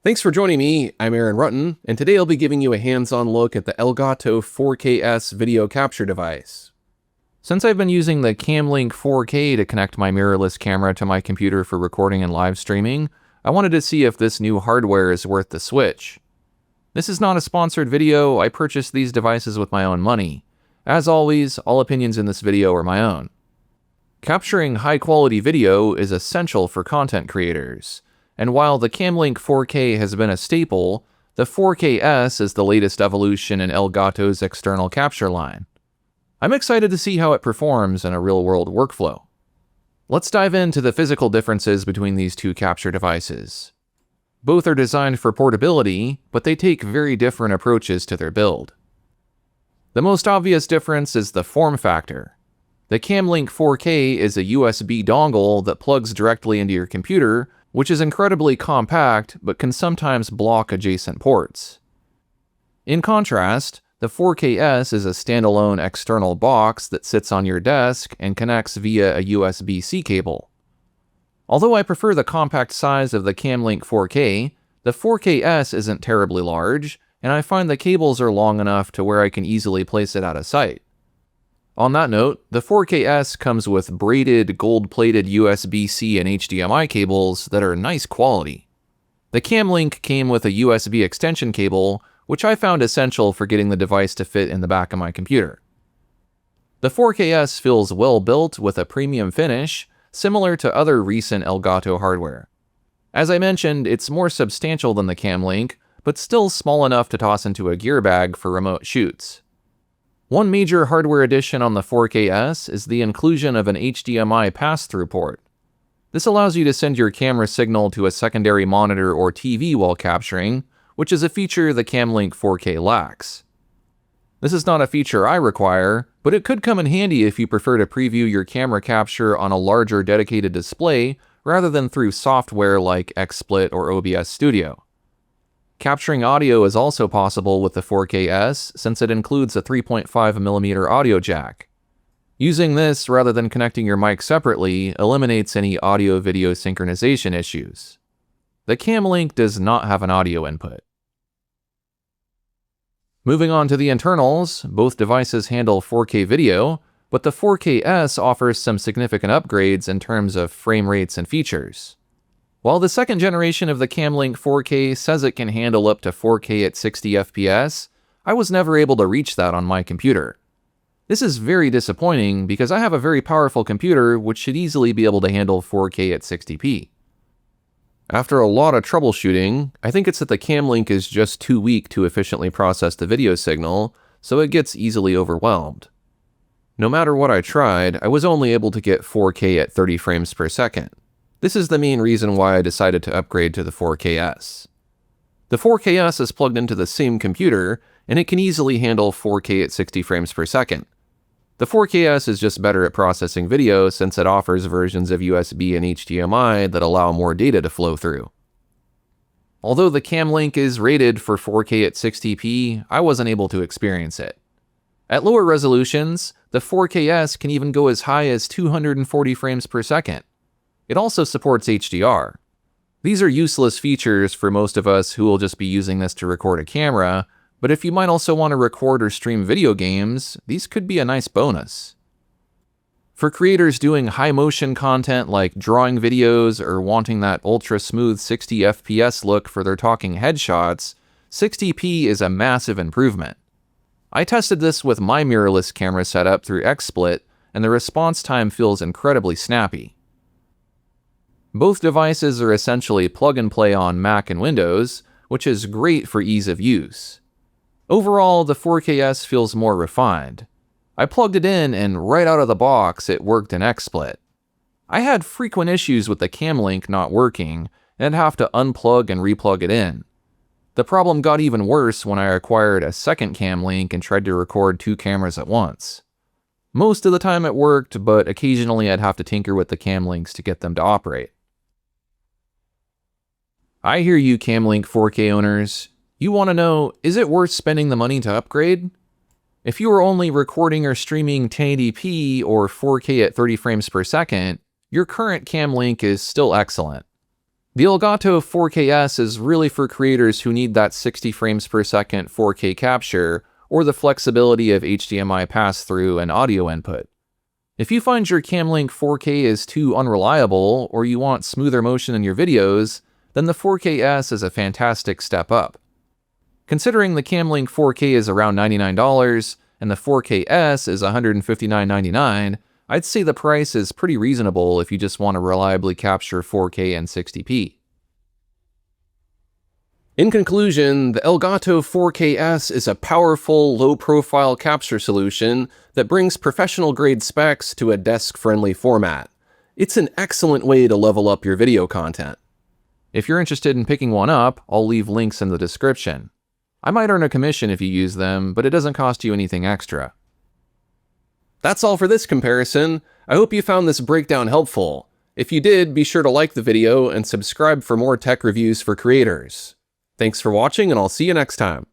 Thanks for joining me. I'm Aaron Rutten, and today I'll be giving you a hands-on look at the Elgato 4K video capture device. Since I've been using the Cam Link 4K to connect my mirrorless camera to my computer for recording and live streaming, I wanted to see if this new hardware is worth the switch. This is not a sponsored video. I purchased these devices with my own money. As always, all opinions in this video are my own. Capturing high-quality video is essential for content creators. And while the Cam Link 4K has been a staple, the 4Ks is the latest evolution in Elgato's external capture line. I'm excited to see how it performs in a real-world workflow. Let's dive into the physical differences between these two capture devices. Both are designed for portability, but they take very different approaches to their build. The most obvious difference is the form factor. The Cam Link 4K is a USB dongle that plugs directly into your computer, which is incredibly compact but can sometimes block adjacent ports. In contrast, the 4Ks is a standalone external box that sits on your desk and connects via a USB-C cable. Although I prefer the compact size of the Cam Link 4K, the 4Ks isn't terribly large, and I find the cables are long enough to where I can easily place it out of sight. On that note, the 4Ks comes with braided, gold-plated USB-C and HDMI cables that are nice quality. The Cam Link came with a USB extension cable, which I found essential for getting the device to fit in the back of my computer. The 4Ks feels well-built with a premium finish, similar to other recent Elgato hardware. As I mentioned, it's more substantial than the Cam Link, but still small enough to toss into a gear bag for remote shoots. One major hardware addition on the 4Ks is the inclusion of an HDMI passthrough port. This allows you to send your camera signal to a secondary monitor or TV while capturing, which is a feature the Cam Link 4K lacks. This is not a feature I require, but it could come in handy if you prefer to preview your camera capture on a larger dedicated display rather than through software like XSplit or OBS Studio. Capturing audio is also possible with the 4Ks since it includes a 3.5mm audio jack. Using this rather than connecting your mic separately eliminates any audio-video synchronization issues. The Cam Link does not have an audio input. Moving on to the internals, both devices handle 4K video, but the 4Ks offers some significant upgrades in terms of frame rates and features. While the second generation of the Cam Link 4K says it can handle up to 4K at 60 FPS, I was never able to reach that on my computer. This is very disappointing because I have a very powerful computer which should easily be able to handle 4K at 60p. After a lot of troubleshooting, I think it's that the Cam Link is just too weak to efficiently process the video signal, so it gets easily overwhelmed. No matter what I tried, I was only able to get 4K at 30 frames per second. This is the main reason why I decided to upgrade to the 4Ks. The 4Ks is plugged into the same computer, and it can easily handle 4K at 60 frames per second. The 4Ks is just better at processing video since it offers versions of USB and HDMI that allow more data to flow through. Although the Cam Link is rated for 4K at 60p, I wasn't able to experience it. At lower resolutions, the 4Ks can even go as high as 240 frames per second. It also supports HDR. These are useless features for most of us who will just be using this to record a camera, but if you might also want to record or stream video games, these could be a nice bonus. For creators doing high-motion content like drawing videos or wanting that ultra-smooth 60 FPS look for their talking headshots, 60p is a massive improvement. I tested this with my mirrorless camera setup through XSplit, and the response time feels incredibly snappy. Both devices are essentially plug-and-play on Mac and Windows, which is great for ease of use. Overall, the 4Ks feels more refined. I plugged it in and right out of the box it worked in XSplit. I had frequent issues with the Cam Link not working, and I'd have to unplug and replug it in. The problem got even worse when I acquired a second Cam Link and tried to record two cameras at once. Most of the time it worked, but occasionally I'd have to tinker with the Cam Links to get them to operate. I hear you, Cam Link 4K owners. You want to know, is it worth spending the money to upgrade? If you are only recording or streaming 1080p or 4K at 30 frames per second, your current Cam Link is still excellent. The Elgato 4K is really for creators who need that 60 frames per second 4K capture, or the flexibility of HDMI pass-through and audio input. If you find your Cam Link 4K is too unreliable, or you want smoother motion in your videos, then the 4K is a fantastic step up. Considering the Cam Link 4K is around $99, and the 4K is $159.99, I'd say the price is pretty reasonable if you just want to reliably capture 4K and 60p. In conclusion, the Elgato 4K is a powerful, low-profile capture solution that brings professional-grade specs to a desk-friendly format. It's an excellent way to level up your video content. If you're interested in picking one up, I'll leave links in the description. I might earn a commission if you use them, but it doesn't cost you anything extra. That's all for this comparison. I hope you found this breakdown helpful. If you did, be sure to like the video and subscribe for more tech reviews for creators. Thanks for watching, and I'll see you next time.